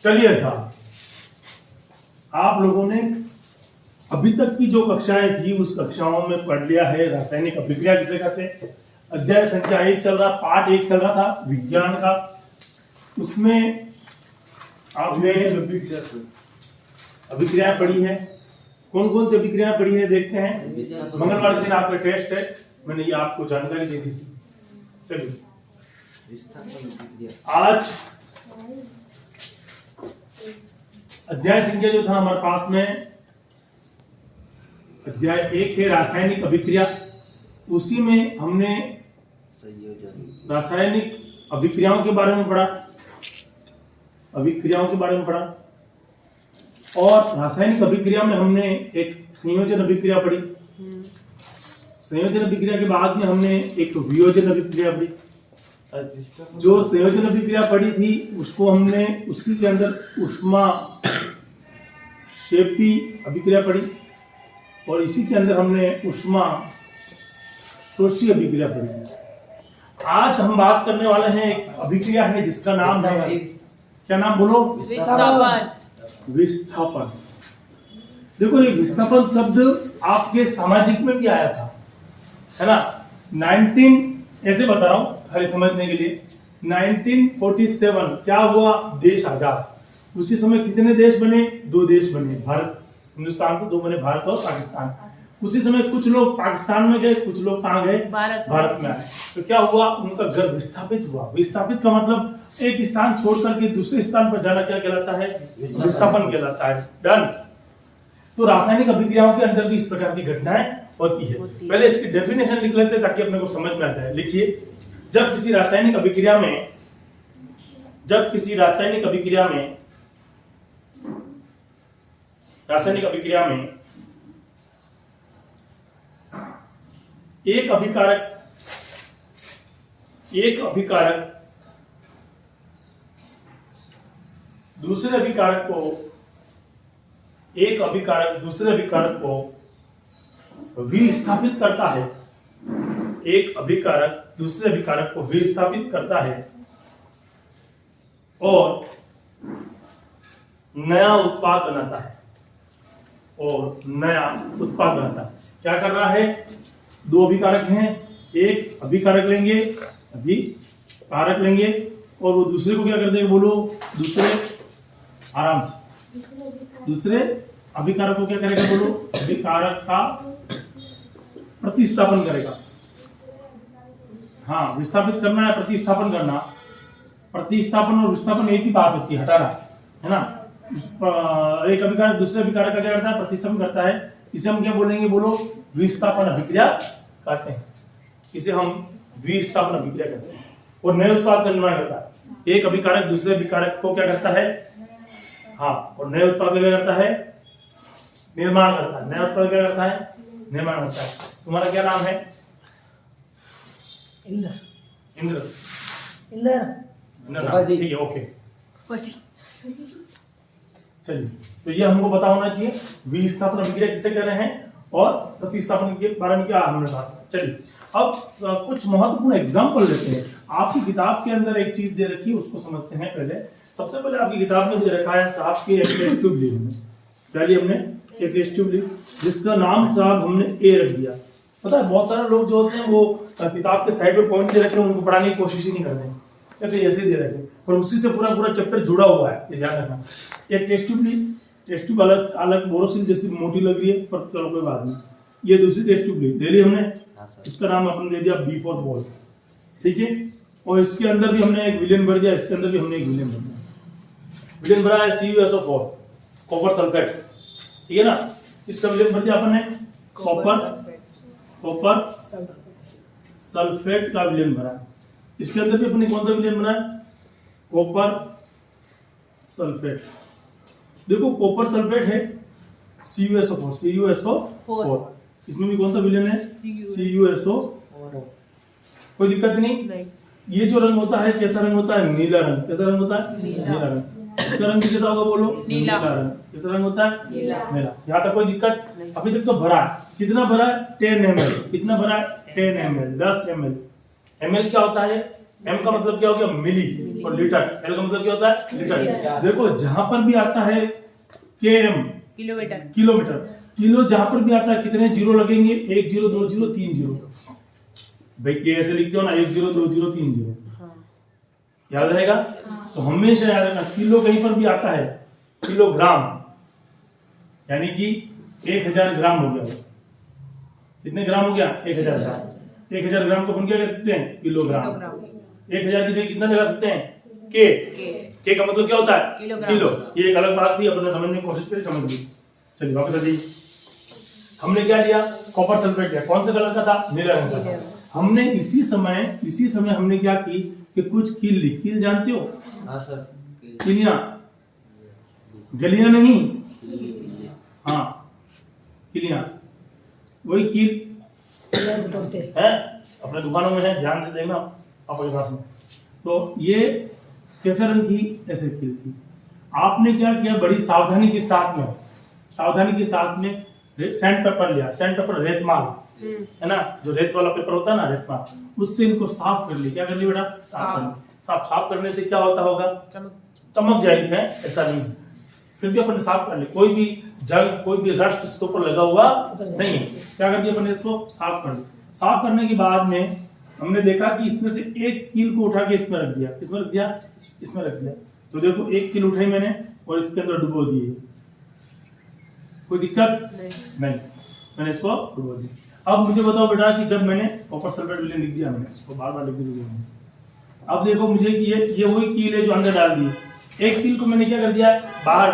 चलिए साहब, आप लोगों ने अभी तक की जो कक्षाएं थी उस कक्षाओं में पढ़ लिया है रासायनिक अभिक्रिया किसे कहते हैं। अध्याय संख्या 1 चल रहा, पाठ 1 चल रहा था विज्ञान का। उसमें आपने अभिक्रिया पढ़ी है। कौन कौन सी अभिक्रिया पढ़ी है देखते हैं। मंगलवार के दिन आपका टेस्ट है, मैंने ये आपको जानकारी दे दी थी। चलिए आज अध्याय संख्या जो था हमारे पास में अध्याय 1 है रासायनिक अभिक्रिया। उसी में हमने रासायनिक अभिक्रियाओं के बारे में पढ़ा, अभिक्रियाओं के बारे में पढ़ा। और रासायनिक अभिक्रिया में हमने एक संयोजन अभिक्रिया पढ़ी। संयोजन अभिक्रिया के बाद में हमने एक वियोजन अभिक्रिया पढ़ी। जो संयोजन अभिक्रिया पढ़ी थी उसको हमने उसी के अंदर ऊष्मा क्षेपी अभिक्रिया पढ़ी और इसी के अंदर हमने ऊष्मा शोषी अभिक्रिया पढ़ी। आज हम बात करने वाले हैं एक अभिक्रिया है जिसका नाम है, क्या नाम बोलो? विस्थापन। विस्थापन। देखो ये विस्थापन शब्द आपके सामाजिक में भी आया था, है ना। 19 ऐसे बता रहा हूं खाली समझने के लिए। 1947 क्या हुआ? देश आजाद। उसी समय कितने देश बने? 2 देश बने, भारत हिंदुस्तान से 2 बने, भारत और पाकिस्तान। उसी समय कुछ लोग पाकिस्तान में गए, कुछ लोग कहाँ गए? भारत में आए। तो क्या हुआ? उनका घर विस्थापित हुआ। विस्थापित का मतलब एक स्थान छोड़ करके दूसरे स्थान पर जाना क्या कहलाता है? विस्थापन कहलाता है। डन। तो रासायनिक अभिक्रियाओं के अंदर भी इस प्रकार की घटनाएं होती है। पहले इसकी डेफिनेशन लिख लेते हैं ताकि अपने को समझ में आ जाए। लिखिए, जब किसी रासायनिक अभिक्रिया में एक अभिकारक दूसरे अभिकारक को विस्थापित करता है। एक अभिकारक दूसरे अभिकारक को विस्थापित करता है और नया उत्पाद बनाता है। क्या कर रहा है? 2 अभिकारक हैं, एक अभिकारक लेंगे और वो दूसरे को क्या कर देगा? बोलो, दूसरे अभिकारक को क्या करेगा? बोलो, अभिकारक का प्रतिस्थापन करेगा। हाँ, विस्थापित करना है, प्रतिस्थापन करना। प्रतिस्थापन और विस्थापन एक ही बात होती है, हटाना, है ना। एक अभिकारक दूसरे अभिकारक का क्या करता है? प्रतिस्थापन करता है। इसे हम क्या बोलेंगे? बोलो, विस्थापन अभिक्रिया कहते हैं। इसे हम विस्थापन अभिक्रिया कहते हैं। और नए उत्पाद का निर्माण करता है। एक अभिकारक दूसरे अभिकारक को क्या करता है? हाँ, और नए उत्पाद का क्या करता है? निर्माण करता है। नया उत्पाद क्या करता है? निर्माण करता है। तुम्हारा क्या नाम है? इंद्र। ठीक है, ओके। चलिए, तो ये हमको पता होना चाहिए विस्थापन अभिक्रिया किसे कह रहे हैं और प्रतिस्थापन के बारे में क्या हमने बात। चलिए, अब कुछ महत्वपूर्ण एग्जांपल लेते हैं। आपकी किताब के अंदर एक चीज दे रखी है, उसको समझते हैं। पहले सबसे पहले आपकी किताब में दे रखा है साहब की एक टेस्ट ट्यूब ली हमने। क्या ली हमने? एक टेस्ट ट्यूब ली जिसका नाम साहब हमने ए रख दिया। पता है बहुत सारे लोग जो होते हैं वो किताब के साइड पे पॉइंट दे रखे हैं, उनको पढ़ाने की कोशिश ही नहीं करते, तो ऐसे दे रखे और उसी से पूरा चैप्टर जुड़ा हुआ है, ये ध्यान रखना। एक टेस्ट ट्यूब ली, टेस्ट ट्यूब अलग बोरोसिल जैसी मोटी लग रही है, पर चलो कोई बात नहीं। ये दूसरी टेस्ट ट्यूब ले ली हमने, इसका नाम अपने दे दिया बी फॉर बॉल, ठीक है। और इसके अंदर भी हमने एक विलेन भर दिया, इसके अंदर भी हमने एक विलेन भर दिया। विलेन भरा है CuSO4, कॉपर सल्फेट, ठीक है ना। इसका विलेन भर दिया अपन ने कॉपर सल्फेट का विलेन भरा। इसके अंदर भी अपने कौन सा विलेन बना है? Copper sulphate. देखो कॉपर सल्फेट है CuSO4। इसमें भी कौन सा विलेन है? CuSO4। कोई दिक्कत नहीं। ये जो रंग होता है कैसा रंग होता है? नीला रंग। कैसा रंग होता है? नीला रंग। इसका रंग कैसा होगा? बोलो, नीला रंग। कैसा रंग होता है? नीला। यहाँ तक कोई दिक्कत? अभी तक तो भरा है। कितना भरा है? 10 ml। कितना भरा है? 10 ml, 10 ml। ml क्या होता है? एम का मतलब क्या हो गया मिली, और लीटर, एल का मतलब क्या होता है लीटर। देखो जहां पर भी आता है के एम किलोमीटर, किलोमीटर, किलो जहां पर भी आता है कितने जीरो लगेंगे, 1 0 2 0 3 0। भाई के ऐसे लिखते हो ना 1 0 2 0 3 0, याद रहेगा। तो हमेशा याद रखना किलो कहीं पर भी आता है किलोग्राम, यानी कि 1000 ग्राम हो गया। कितने ग्राम हो गया, 1000 ग्राम। 1000 ग्राम को अपन क्या कर सकते हैं, किलोग्राम। 1000 की जगह कितना लगा सकते हैं, के का मतलब क्या होता है, किलो। ये एक अलग बात थी, अपन ने समझने की कोशिश करी, समझ ली। चलिए वापस आ जाइए। हमने क्या लिया, कॉपर सल्फेट लिया। कौन से कलर का था, नीला रंग का था। हमने इसी समय हमने क्या की कि कुछ कील ली। कील जानते हो, हाँ सर, कीलियां, गलियां नहीं, हाँ कीलियां, वही कील है, अपने दुकानों में है, ध्यान से देखना अपने पास में। तो ये कैसे रंग की, ऐसे कील थी। आपने क्या किया, बड़ी सावधानी के साथ में सैंड पेपर लिया। सैंड पेपर रेतमाल है ना, जो रेत वाला पेपर होता है ना, रेतमाल, उससे इनको साफ कर ली। क्या कर ली बेटा, साफ कर ली। साफ करने से क्या होता होगा, चमक जाएगी, है ऐसा नहीं। फिर भी अपन साफ कर ली, कोई भी जंग, कोई भी रस्ट इसके ऊपर लगा हुआ नहीं है। क्या कर दिया अपन, इसको साफ कर दिया। साफ करने के बाद में हमने देखा कि इसमें से एक कील को उठा के इसमें रख दिया। किसमें रख दिया, इसमें रख दिया। तो देखो एक कील उठाई मैंने और इसके अंदर डुबो दिए, कोई दिक्कत नहीं, मैंने इसको डुबो दिया। अब मुझे बताओ बेटा कि जब मैंने कॉपर सल्फेट विलेन लिख दिया, मैंने इसको बार बार लिख दिया। अब देखो मुझे कि ये वही कील है जो अंदर डाल दी। एक कील को मैंने क्या कर दिया, बाहर,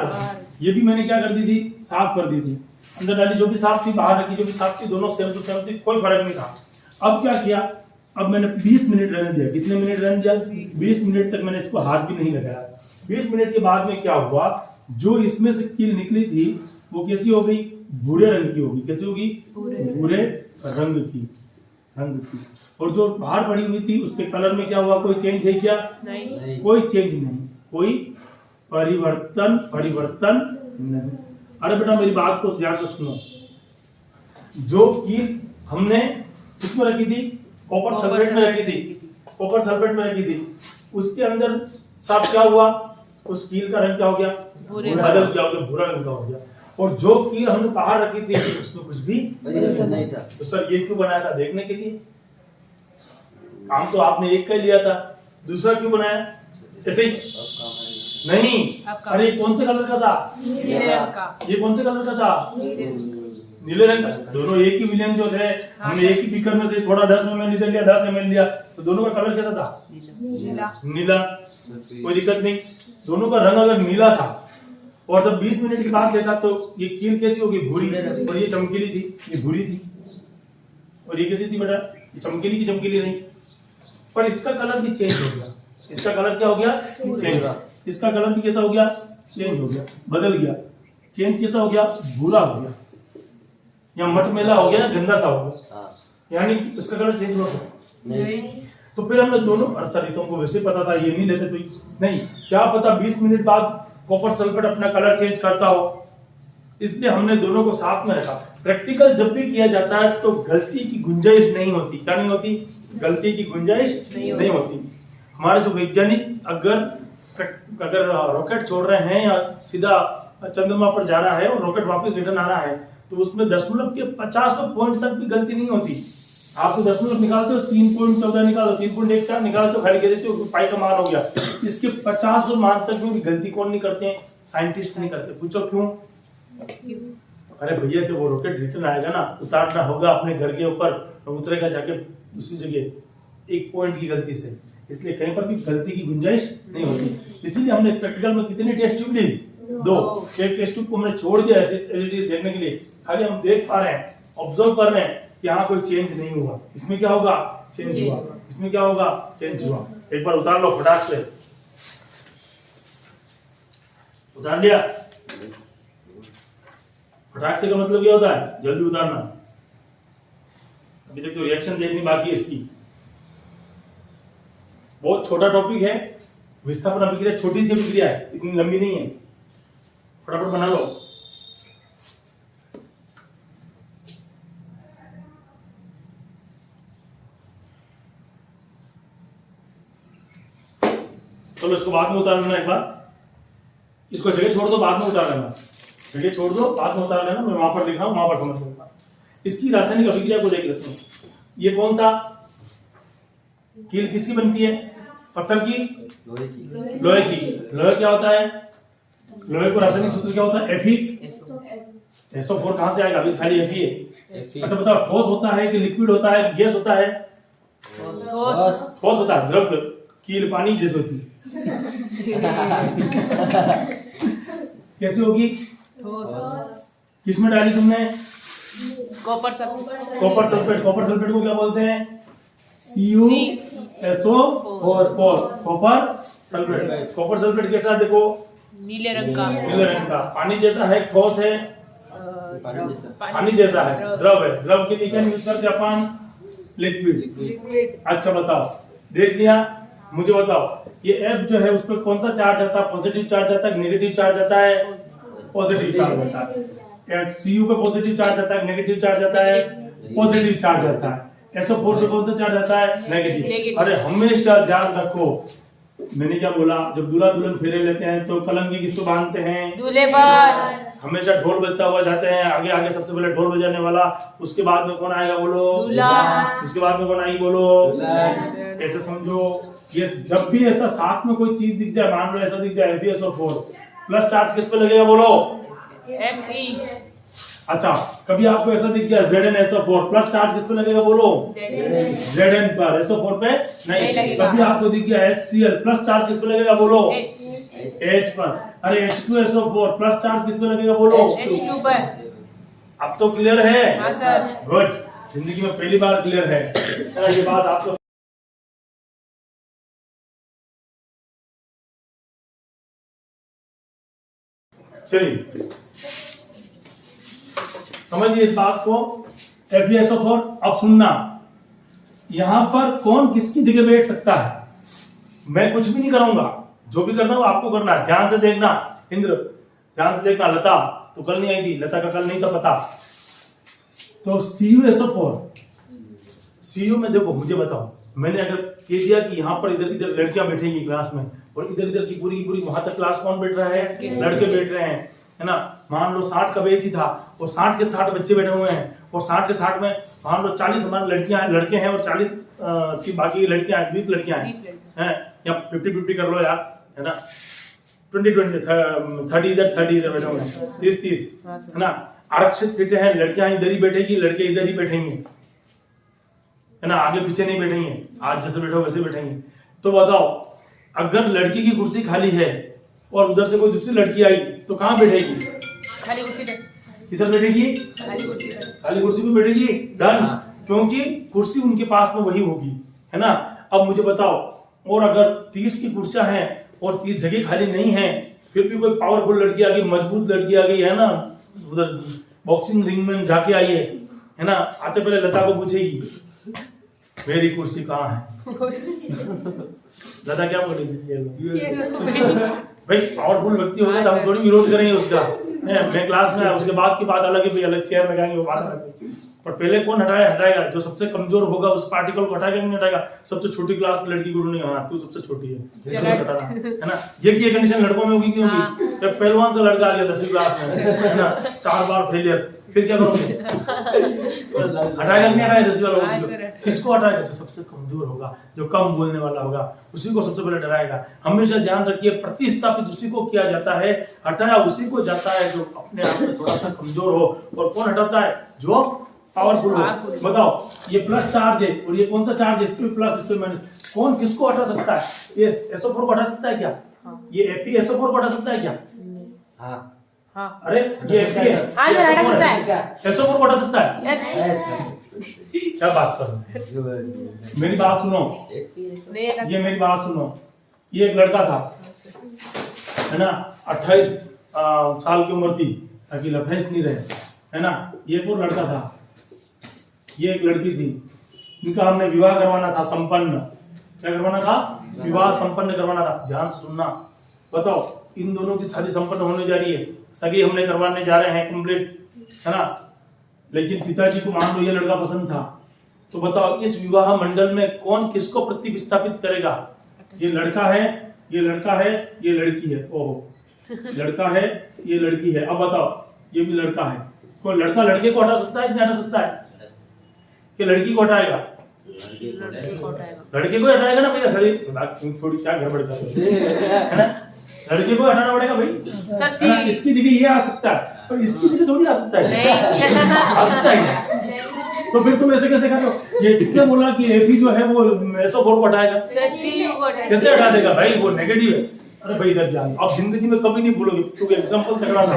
ये भी मैंने क्या कर दी थी, साफ कर दी थी। अंदर डाली जो भी साफ थी, बाहर रखी जो भी साफ थी, दोनों सेम टू सेम थी, कोई फर्क नहीं था। अब क्या किया, अब मैंने 20 मिनट रहने दिया। कितने मिनट रहने दिया, 20 मिनट तक मैंने इसको हाथ भी नहीं लगाया। 20 मिनट के बाद में क्या हुआ, जो इसमें से कील निकली थी वो कैसी हो गई, भूरे रंग की होगी। कैसी होगी, भूरे रंग की। और जो बाहर पड़ी हुई थी उसके कलर में क्या हुआ, कोई चेंज है क्या, नहीं। कोई चेंज नहीं, कोई परिवर्तन नहीं। अरे बेटा मेरी बात को ध्यान से सुनो। जो कील हमने किसमें रखी थी, कॉपर सल्फेट में रखी थी, उसके अंदर सब क्या हुआ, उस कील का रंग क्या हो गया, बदल क्या हो गया, भूरा रंग का हो गया। और जो कील हमने बाहर रखी थी उसमें कुछ भी नहीं था। तो सर ये क्यों बनाया था, देखने के लिए। काम तो आपने एक का लिया था, दूसरा क्यों बनाया, ऐसे ही नहीं। अरे ये कौन से कलर का था, ये कौन से कलर का था, नीले रंग का। दोनों एक ही विलियन जो थे, हमने एक ही बीकर में से थोड़ा 10 ml निकल लिया, 10 ml लिया, तो दोनों का कलर कैसा था, नीला। कोई दिक्कत नहीं। दोनों का रंग अगर नीला था और जब 20 मिनट के बाद देखा तो ये कील कैसी होगी, भूरी, और ये चमकीली थी, ये भूरी थी। और ये कैसी थी बेटा, ये चमकीली की चमकीली नहीं। पर इसका कलर भी चेंज हो गया। इसका कलर क्या हो गया, चेंज। इसका कलर भी कैसा हो गया, चेंज हो गया, बदल गया। चेंज कैसा हो गया, भूरा हो गया, या मटमेला हो गया, गंदा सा हो गया। यानी कि इसका कलर चेंज हो गया नहीं। तो फिर हमने दोनों, सर तुमको वैसे पता था, ये नहीं लेते तो नहीं, क्या पता 20 मिनट बाद कॉपर सल्फेट अपना कलर चेंज करता हो, इसलिए हमने दोनों को साथ में रखा। प्रैक्टिकल जब भी किया जाता है तो गलती की गुंजाइश नहीं होती। क्या नहीं होती, गलती की गुंजाइश नहीं होती। हमारे जो वैज्ञानिक अगर रॉकेट छोड़ रहे हैं या सीधा चंद्रमा पर जा रहा है और रॉकेट वापस रिटर्न आ रहा है, तो उसमें दशमलव के 50 पॉइंट तक भी गलती नहीं होती। आप तो दशमलव निकालते हो, 3.14 निकालो, 3.14 निकालो तो खाली कह देते हो पाई का मान हो गया। इसके 50 मान तक भी गलती कौन नहीं करते हैं, साइंटिस्ट नहीं करते। पूछो क्यों? अरे भैया जब वो रॉकेट रिटर्न आएगा ना, उतारना होगा अपने घर के ऊपर, तो उतरेगा जाके दूसरी जगह 1 पॉइंट की गलती से, इसलिए कहीं पर भी गलती की गुंजाइश नहीं होती। इसीलिए हमने प्रैक्टिकल में कितनी टेस्ट ट्यूब ली, 2। एक टेस्ट ट्यूब को हमने छोड़ दिया ऐसे देखने के लिए, खाली हम देख पा रहे हैं, ऑब्जर्व कर रहे हैं कि यहाँ कोई चेंज नहीं हुआ। इसमें क्या होगा, चेंज हुआ। इसमें क्या होगा, चेंज हुआ। एक बार उतार लो फटाक से, उतार लिया। फटाक से का मतलब क्या होता है, जल्दी उतारना। अभी तक तो रिएक्शन देखनी बाकी है इसकी। बहुत छोटा टॉपिक है, विस्थापन अभिक्रिया छोटी सी अभिक्रिया है, इतनी लंबी नहीं है। फटाफट बना लो। चलो इसको बाद में उतार लेना एक बार, इसको जगह छोड़ दो, बाद में उतार लेना, जगह छोड़ दो, बाद में उतार लेना, मैं वहां पर लिख रहा हूँ, वहां पर समझ लूंगा। इसकी रासायनिक अभिक्रिया को देख लेते हैं। ये कौन था? कील किसकी बनती है? पत्थर की, लोहे की। लोहे क्या होता है? लोहे को रासायनिक सूत्र क्या होता है? Fe। SO4 कहां से आएगा? अभी खाली Fe है। अच्छा बताओ, ठोस होता है कि लिक्विड होता है, गैस होता है? ठोस होता है। द्रव कील पानी जैसे होती है, कैसे होगी? किसमें डाली तुमने? Copper sulphate. Copper sulphate. Copper sulphate को क्या बोलते हैं? CuSO4 copper sulphate. Copper sulphate कैसा देखो? नीले रंग का। नीले रंग का। पानी जैसा है, ठोस है? पानी जैसा है, द्रव है। द्रव के लिए क्या यूज करते हैं अपन? लिक्विड। अच्छा बताओ, देख लिया? मुझे बताओ, ये F जो है उस पर कौन सा चार्ज आता है? पॉजिटिव चार्ज आता है, नेगेटिव चार्ज आता है? पॉजिटिव चार्ज आता है। Cu पे पॉजिटिव चार्ज आता है, नेगेटिव चार्ज आता है? पॉजिटिव चार्ज आता है। SO4 पे कौन सा चार्ज आता है? नेगेटिव। अरे हमेशा ध्यान रखो, मैंने क्या बोला, जब दूल्हा दुल्हन फेरे लेते हैं तो कलंगी किसको बांधते हैं? दूल्हे पर। हमेशा ढोल बजता हुआ जाते हैं, आगे आगे सबसे पहले ढोल बजाने वाला, उसके बाद में कौन आएगा बोलो? दूल्हा। उसके बाद में कौन आएगी बोलो? ऐसे समझो, ये जब भी ऐसा साथ में कोई चीज दिख जाए, मान लो ऐसा दिख जाए FeSO4, प्लस चार्ज किस पे लगेगा बोलो? Fe। अच्छा, कभी आपको ऐसा दिख जाए ZnSO4, प्लस चार्ज किस पे लगेगा बोलो? Zn पर। SO4 पे नहीं। कभी आपको दिख गया HCl, प्लस चार्ज किस पे लगेगा बोलो? H पर। अरे H2SO4, प्लस चार्ज किस पे लगेगा बोलो? H2 पर। अब तो क्लियर है? हाँ सर। गुड, जिंदगी में पहली बार क्लियर है ये बात आपको। चलिए समझिए इस बात को। FeSO4। अब सुनना, यहां पर कौन किसकी जगह बैठ सकता है? मैं कुछ भी नहीं करूंगा, जो भी करना हो आपको करना है। ध्यान से देखना इंद्र, ध्यान से देखना। लता तो कल नहीं आई थी, लता का कल नहीं था पता। तो CuSO4, Cu में देखो, मुझे बताओ, मैंने अगर कह दिया कि यहाँ पर इधर इधर लड़कियां बैठेंगी क्लास में, और इधर इधर की पूरी वहां तक क्लास कौन बैठ रहा है? लड़के बैठ रहे हैं, है ना। मान लो 60 का बैच ही था, और 60 के 60 बच्चे बैठे हुए हैं, और 60 के 60 में मान लो 40 हमारे लड़के हैं, और 40 की बाकी लड़कियां हैं, 20 लड़कियां हैं, या 50-50 कर लो यार, है ना। 20-20 30 इधर बैठे हुए हैं, 30-30, है ना। आरक्षित सीटें हैं, लड़कियां इधर ही बैठेगी, लड़के इधर ही बैठेंगे, है ना, आगे पीछे नहीं बैठेंगे, आज जैसे बैठो वैसे बैठेंगे। तो बताओ, अगर लड़की की कुर्सी खाली है और उधर से कोई दूसरी लड़की आई तो कहाँ बैठेगी? खाली कुर्सी पे। किधर बैठेगी? खाली कुर्सी पे। खाली कुर्सी पे बैठेगी। डन, क्योंकि कुर्सी उनके पास में वही होगी, है ना। अब मुझे बताओ, और अगर 30 की कुर्सियां हैं और 30 जगह खाली नहीं है, फिर भी कोई पावरफुल लड़की आ गई, मजबूत लड़की आ गई, है ना, उधर बॉक्सिंग रिंग में जाके आई है ना, आते पहले लता को पूछेगी मेरी कुर्सी कहाँ है? लता क्या बोलेगी? भाई पावरफुल व्यक्ति होगा तो हम थोड़ी विरोध करेंगे उसका, मैं क्लास में, उसके बाद की बात अलग है, भाई अलग चेयर लगाएंगे, वो बात अलग है। पर पहले कौन हटाएगा? जो सबसे कमजोर होगा उस पार्टिकल को हटाएगा, नहीं हटाएगा? सबसे छोटी क्लास की लड़की को ढूंढेगा, हाँ तू सबसे छोटी है, है ना। ये कंडीशन लड़कों में होगी, क्यों होगी? जब पहलवान से लड़का आ गया 10वीं क्लास में, है ना, 4 बार फेलियर, फिर क्या करोगे? हटाएगा नहीं हटाएगा? 10वीं वाला किसको हटाएगा? जो सबसे कमजोर होगा, जो कम बोलने वाला होगा, उसी को सबसे पहले डराएगा। हमेशा ध्यान रखिए, प्रतिस्थापित उसी को किया जाता है, हटाया उसी को जाता है जो अपने आप में थोड़ा सा कमजोर हो। और कौन हटाता है? जो पावरफुल हो। बताओ, ये प्लस चार्ज है और ये कौन सा चार्ज है? इस पे प्लस, इस पे माइनस। कौन किसको हटा सकता है? ये SO4 को हटा सकता है क्या? ये FeSO4 को हटा सकता है क्या? हाँ। अरे ये Fe है, हटा सकता है। SO4 को हटा सकता है? क्या बात कर रहे हो? मेरी बात सुनो, ये मेरी बात सुनो। ये एक लड़का था, है ना, 28 साल की उम्र थी, ताकि लफेस नहीं रहे, है ना। ये एक और लड़का था, ये एक लड़की थी, इनका हमने विवाह करवाना था संपन्न। क्या करवाना था? विवाह संपन्न करवाना था। ध्यान से सुनना। बताओ, इन दोनों की शादी संपन्न होने जा रही है, सगी हमने करवाने जा रहे हैं कंप्लीट, है ना। लेकिन पिताजी को मान लो ये लड़का पसंद था, तो बताओ इस विवाह मंडल में कौन किसको प्रतिस्थापित करेगा? ये लड़का है ये लड़का है, ये लड़की है। ओहो, लड़का है, ये लड़की है। अब बताओ, ये भी लड़का है। कोई लड़का लड़के को हटा सकता है कि नहीं हटा सकता है? कि लड़की को हटाएगा? लड़के को हटाएगा। लड़के को हटाएगा ना भैया। सर थोड़ी क्या गड़बड़ कर रहे हो? है ना, लड़के को हटाना पड़ेगा भाई। सर है ना? इसकी जगह ये आ सकता है, पर इसकी जगह थोड़ी आ सकता है। आ सकता है। तो फिर तुम ऐसे कैसे कर रहे हो? ये किसने बोला कि एपी जो है वो SO4 को हटाएगा? सर सीयू को हटाएगा। कैसे हटा देगा भाई? वो नेगेटिव है। अरे भाई इधर ध्यान, आप जिंदगी में कभी नहीं भूलोगे। तू एग्जांपल तगड़ा ना।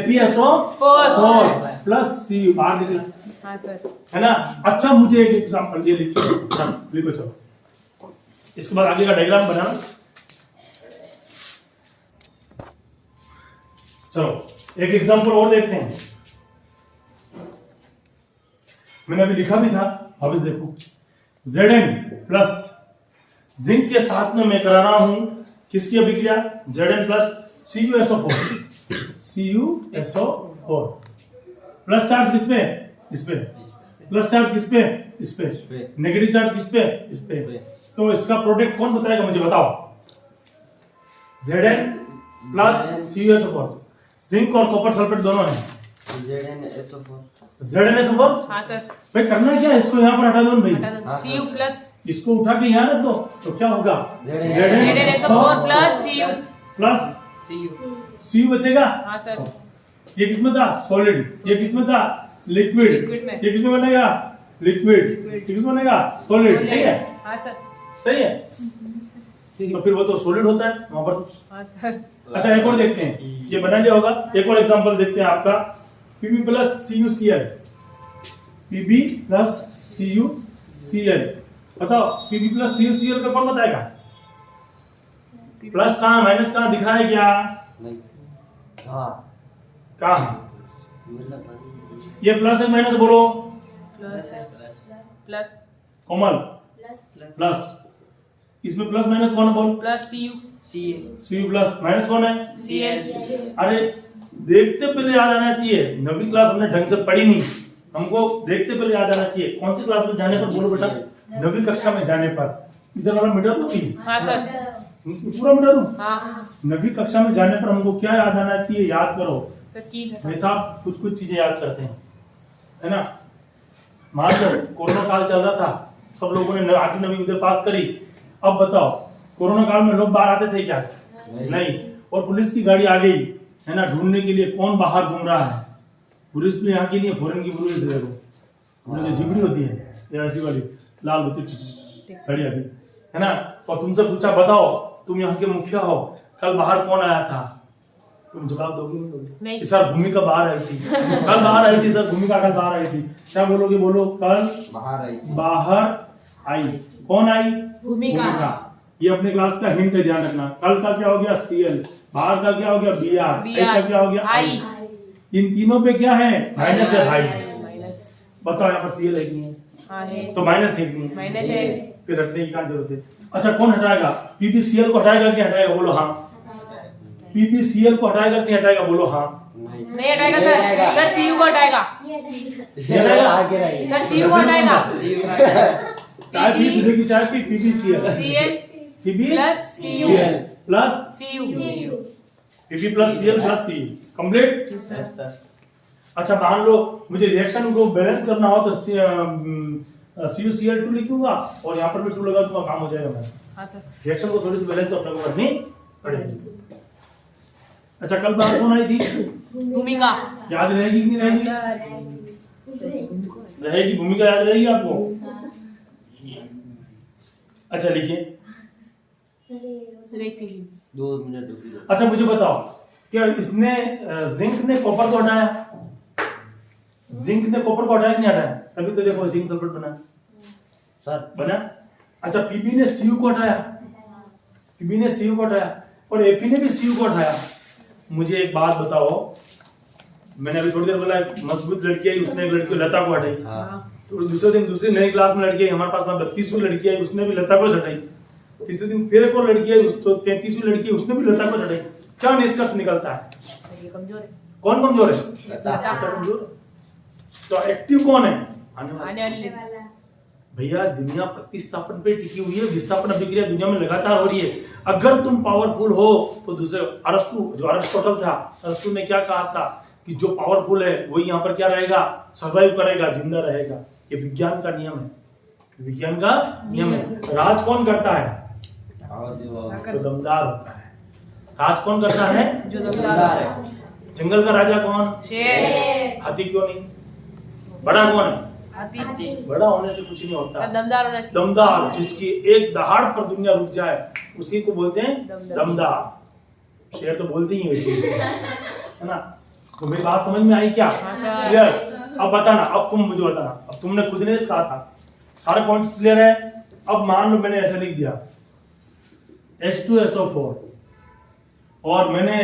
FeSO4 प्लस Cu बाहर निकला। हाँ सर। है ना? अच्छा मुझे एक एग्जांपल ये लिखो। लिखो चलो। इसके बाद आगे का डायग्राम बनाना। चलो एक एग्जांपल और देखते हैं। मैंने अभी लिखा भी था, अब देखो। Zn प्लस जिंक के साथ में मैं करा रहा हूं किसकी अभिक्रिया? Zn plus CuSO4। CuSO4 plus charge किस पे? इस पे। प्लस चार्ज किस पे? इस पे। नेगेटिव चार्ज किस पे? इस पे। तो इसका प्रोडक्ट कौन बताएगा मुझे? बताओ। Zn प्लस CuSO4, जिंक और कॉपर सल्फेट दोनों है। ZnSO4। हाँ सर। भाई करना क्या है? इसको यहाँ पर हटा दो ना भाई। हटा दो। सीयू प्लस इसको उठा के यहाँ रख दो तो क्या होगा? ZnSO4 plus C U. Plus C U. Cu बचेगा। हाँ सर। ये किसमें था? सॉलिड। ये किसमें था? लिक्विड। लिक्विड में। ये किसमें बनेगा? लिक्विड। ये किसमें बनेगा? सॉलिड। सही है? हाँ सर। सही है। तो फिर वो तो सॉलिड होता है वहां पर। हाँ सर। अच्छा एक और देखते हैं, ये बना लिया होगा। एक और एग्जांपल देखते हैं आपका। Pb plus CuCl। Pb plus CuCl। बताओ Pb प्लस CuCl का कौन बताएगा? प्लस कहाँ माइनस कहाँ दिख रहा है क्या? कहाँ? ये प्लस है माइनस बोलो। Plus plus Komal plus. इसमें प्लस माइनस कौन है बोल? Plus C U. Cu plus minus कौन है? Cl। अरे देखते पहले याद आना चाहिए। 9वीं क्लास हमने ढंग से पढ़ी नहीं, हमको देखते पहले याद आना चाहिए। कौन सी क्लास में जाने पर बोलो बेटा? 9वीं कक्षा में जाने पर। इधर वाला मिटा दो भी। हाँ सर। पूरा मिटा दूं? हाँ 9वीं कक्षा में जाने पर हमको क्या याद आना चाहिए? याद करो सर की भाई साहब, कुछ कुछ चीजें याद करते हैं, है ना। मान लो कोरोना काल चल रहा था, सब लोगों ने 8वीं 9वीं उधर पास करी। अब बताओ कोरोना काल में लोग बाहर आते थे क्या? नहीं। और पुलिस की गाड़ी आ गई, है ना, ढूंढने के लिए कौन बाहर घूम रहा है। पुलिस भी यहाँ की नहीं है, फॉरेन की पुलिस है। वो जो झिगड़ी होती है या ऐसी वाली लाल होती खड़ी आगे, है ना। और तुमसे पूछा बताओ तुम यहाँ के मुखिया हो, कल बाहर कौन आया था? तुम जवाब दोगे नहीं दोगे? नहीं। सर भूमिका बाहर आई थी। कल बाहर आई थी सर, भूमिका कल बाहर आई थी। क्या बोलोगे? बोलो कल बाहर आई। कौन आई? भूमिका। ये अपने क्लास का हिंट है, ध्यान रखना। कल का क्या हो गया? Cl। बाहर का क्या हो गया? Br। का क्या हो गया? आई। इन तीनों पे क्या है? माइनस है भाई। माइनस। बताओ यहाँ पर Cl है कि नहीं है? हाँ है। तो माइनस है कि नहीं? माइनस है। फिर रखने की क्या जरूरत है? अच्छा कौन हटाएगा? PbCl को हटाएगा कि हटाएगा? बोलो हाँ। PbCl को हटाएगा कि हटाएगा? बोलो हाँ। नहीं हटाएगा सर। सर सीयू को हटाएगा। सर सीयू को हटाएगा। चाय पी, सुबह की चाय पी। PbCl Cl Pb plus C U plus C U. Pb plus Cl plus C complete. अच्छा मान लो मुझे रिएक्शन को बैलेंस करना हो तो CuCl2 लिखूंगा और यहाँ पर भी 2 लगा दूंगा, काम हो जाएगा मेरा। हाँ सर। रिएक्शन को थोड़ी सी बैलेंस तो अपने को करनी पड़ेगी। अच्छा कल बात कौन आई थी? भूमिका। याद रहेगी कि नहीं रहेगी? रहेगी। भूमिका याद रहेगी आपको? अच्छा लिखिए। सर एक सेकंड। 2 मिनट। अच्छा मुझे बताओ क्या इसने जिंक ने कॉपर को हटाया? जिंक ने कॉपर को हटाया कि नहीं हटाया? तभी तो देखो जिंक सल्फेट बना सर बना। अच्छा Pb ने Cu को हटाया। Pb ने Cu को हटाया और Ap ने भी Cu को हटाया। मुझे एक बात बताओ, मैंने अभी थोड़ी देर बोला मजबूत लड़की आई, उसने एक लड़की को लता को हटाई। तो दूसरे दिन दूसरी नई क्लास में लड़की आई, हमारे पास 32वीं लड़की आई, उसने भी लता को हटाई। तीसरे दिन फिर एक और लड़की आई, उसको 33वीं लड़की, उसने भी लता को हटाई। क्या निष्कर्ष निकलता है? ये कमजोर है। कौन कमजोर है? लता। कमजोर। तो एक्टिव कौन है? आने वाला। आने वाले। भैया दुनिया प्रतिस्थापन पे टिकी हुई है, विस्थापन अभिक्रिया दुनिया में लगातार हो रही है। अगर तुम पावरफुल हो तो दूसरे अरस्तु, जो अरिस्टोटल था, अरस्तु ने क्या कहा था कि जो पावरफुल है वही यहाँ पर क्या रहेगा, सर्वाइव करेगा, जिंदा रहेगा। ये विज्ञान का नियम है, विज्ञान का नियम है। राज कौन करता है, जो दमदार होता है। राज कौन करता है, जो दमदार है। जंगल का राजा कौन, शेर। हाथी क्यों नहीं, बड़ा कौन है, हाथी। बड़ा होने से कुछ नहीं होता, दमदार होना चाहिए। दमदार, जिसकी एक दहाड़ पर दुनिया रुक जाए उसी को बोलते हैं दमदार। शेर तो बोलते ही है ना। तो मेरी बात समझ में आई क्या, क्लियर? अब बताना, अब तुम मुझे बताना, अब तुमने खुद ने कहा था, सारे पॉइंट्स क्लियर है। अब मान लो मैंने ऐसे लिख दिया H2SO4 और मैंने,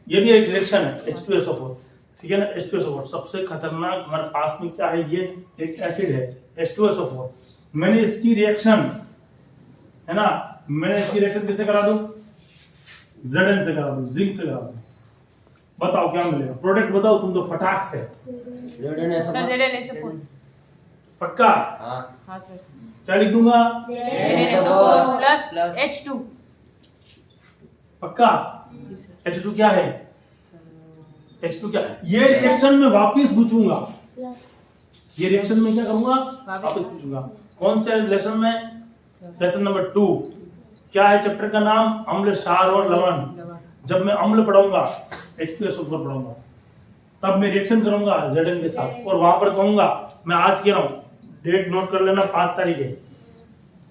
ये भी एक रिएक्शन है H2SO4, ठीक है ना। H2SO4 सबसे खतरनाक हमारे पास में क्या है, ये एक एसिड है H2SO4। मैंने इसकी रिएक्शन है ना, मैंने इसकी रिएक्शन किससे करा दूं, Zn से करा दूं, जिंक से करा दूं। बताओ क्या मिलेगा, प्रोडक्ट बताओ तुम तो फटाक से। Sir ZnSO4। पक्का? हाँ सर। क्या लिख दूंगा, ZnSO4 प्लस H2। पक्का? H2 क्या है, H2 क्या, ये रिएक्शन में वापस पूछूंगा, ये रिएक्शन में क्या करूंगा, वापस पूछूंगा। कौन से लेसन में, लेसन नंबर 2। क्या है चैप्टर का नाम, अम्ल, क्षार और लवण। जब मैं अम्ल पढ़ाऊंगा, H2SO4 पढ़ाऊंगा, तब मैं रिएक्शन करूंगा Zn के साथ, और वहां पर कहूंगा, मैं आज कह रहा हूं, डेट नोट कर लेना, 5 तारीख है,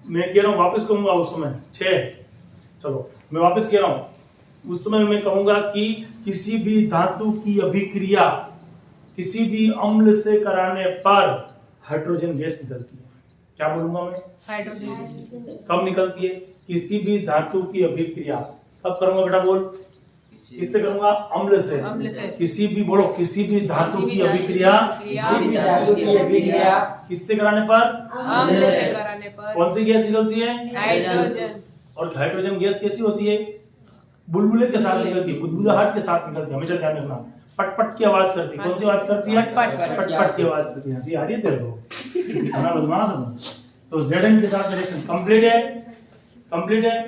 मैं कह रहा हूं वापस कहूंगा उस समय 6, चलो मैं वापस कह रहा हूं, उस समय मैं कहूंगा कि किसी भी धातु की अभिक्रिया किसी भी अम्ल से कराने पर हाइड्रोजन गैस निकलती है। क्या बोलूंगा मैं, हाइड्रोजन। कब निकलती है, किसी भी धातु की अभिक्रिया, कब करूंगा बेटा बोल, किससे करूंगा, अम्ल से। अम्ल से। किसी भी, बोलो, किसी भी धातु की अभिक्रिया, किससे कराने पर, अम्ल से कराने पर। कौन सी गैस निकलती है, हाइड्रोजन। और हाइड्रोजन गैस कैसी होती है, बुलबुले के साथ निकलती है, बुदबुदाहट के साथ निकलती है, हमेशा ध्यान रखना। पटपट की आवाज करती है, कौन सी आवाज करती है, पटपट की आवाज करती है। हंसी आ रही है तेरे को, खाना बदमाश है। तो Zn के साथ रिएक्शन कंप्लीट है, कंप्लीट है।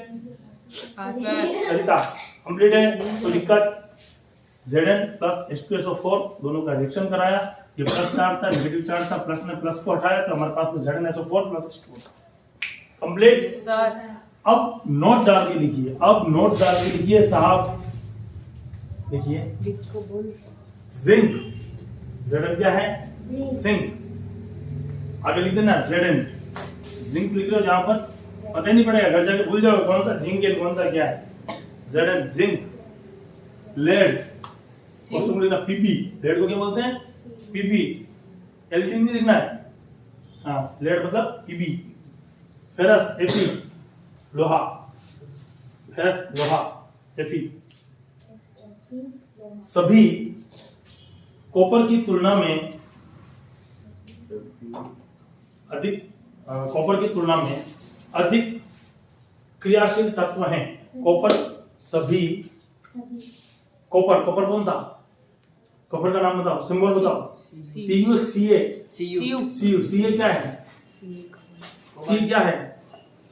हाँ सर। सरिता कंप्लीट है, तो दिक्कत, Zn प्लस H2SO4 दोनों का रिएक्शन कराया, ये प्लस चार्ज था, नेगेटिव चार्ज था, प्लस ने प्लस को हटाया, तो हमारे पास में ZnSO4 plus H2 complete. Sir अब नोट डाल के लिखिए, अब नोट डाल के लिखिए साहब, लिखिए जिंक, Zn क्या है, जिंक। आगे लिख देना Zn, जिंक लिख लो, जहां पर पता ही नहीं पड़ेगा, घर जाके भूल जाओ कौन सा जिंक है कौन सा क्या है। Zn जिंक, लेड, और तुम लिखना Pb, लेड को क्या बोलते हैं, Pb, Lg नहीं लिखना है, हाँ लेड मतलब Pb। फेरस Fe, लोहा, फेरस लोहा Fe। सभी कॉपर की तुलना में अधिक, कॉपर की तुलना में अधिक क्रियाशील तत्व हैं। कॉपर, सभी कॉपर, कॉपर कौन था, कॉपर का नाम बताओ, सिंबल बताओ, Cu, Ca क्या है, C क्या है,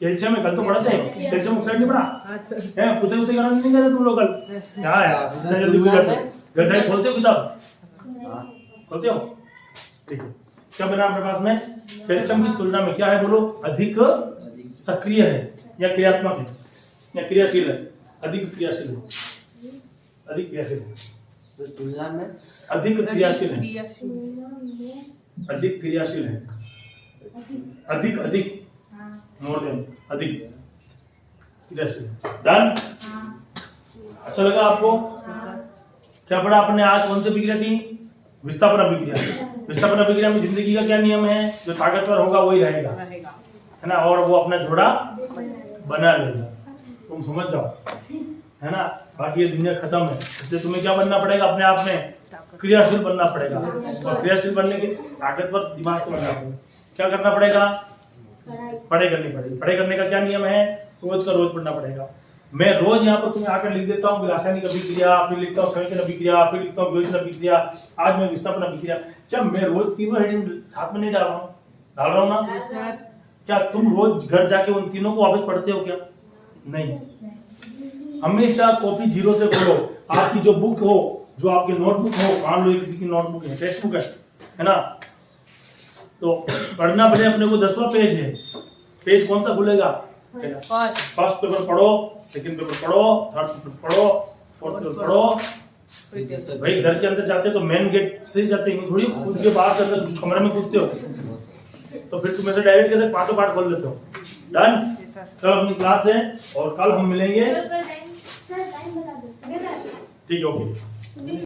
कैल्शियम है, कल तो पढ़ते हैं, कैल्शियम ऑक्साइड नहीं पढ़ा है, पुते पुते कराने नहीं करे तुम लोग कल, क्या है इतना जल्दी भूल जाते हो, घर से खोलते हो किताब, खोलते हो, ठीक है। क्या बना अपने पास में, कैल्शियम की तुलना में क्या है बोलो, अधिक सक्रिय है या क्रियात्मक है या क्रियाशील है, अधिक क्रियाशील है, अधिक क्रियाशील है, तो तुलना में अधिक क्रियाशील है, अधिक क्रियाशील है, अधिक, अधिक, मोर देन, अधिक क्रियाशील। डन? अच्छा लगा आपको? क्या पढ़ा आपने आज, कौन सी अभिक्रिया थी, विस्थापन अभिक्रिया। विस्थापन अभिक्रिया में जिंदगी का क्या नियम है, जो ताकतवर होगा वही रहेगा, है ना, और वो अपना जोड़ा बना लेगा, तुम समझ जाओ, है ना। बाकी ये दुनिया खत्म है, इसलिए तुम्हें क्या बनना पड़ेगा, अपने आप में क्रियाशील बनना पड़ेगा, और क्रियाशील बनने के ताकतवर दिमाग से बनना पड़ेगा। क्या करना पड़ेगा, पढ़ाई करनी पड़ेगी। पढ़ाई करने का क्या नियम है, रोज का रोज पढ़ना पड़ेगा। मैं रोज यहाँ पर तुम्हें आकर लिख देता हूँ रासायनिक अभिक्रिया, फिर लिखता हूँ संयोजन अभिक्रिया, फिर लिखता हूँ वियोजन अभिक्रिया, आज मैं विस्थापन अभिक्रिया। क्या मैं रोज तीनों हेडिंग साथ में नहीं डाल रहा हूँ, डाल रहा हूँ ना, क्या तुम रोज घर जाके उन तीनों को वापस पढ़ते हो क्या? नहीं। हमेशा कॉपी जीरो से खोलो। आपकी जो बुक हो, जो आपकी नोटबुक हो, मान लो किसी की नोटबुक है, टेक्स्ट बुक है ना, तो पढ़ना पड़े अपने को 10वां पेज है, पेज कौन सा खुलेगा? फर्स्ट पेपर पढ़ो, सेकंड पेपर पढ़ो, थर्ड पेपर पढ़ो, फोर्थ पेपर पढ़ो। भाई घर के अंदर जाते तो मेन गेट से ही जाते हैं, थोड़ी कूद के बाहर जाते कमरे में कूदते हो, तो फिर तुम ऐसे डायरेक्ट कैसे पांचों पाठ खोल लेते हो? डन। कल अपनी क्लास है और कल हम मिलेंगे। ठीक है, ओके।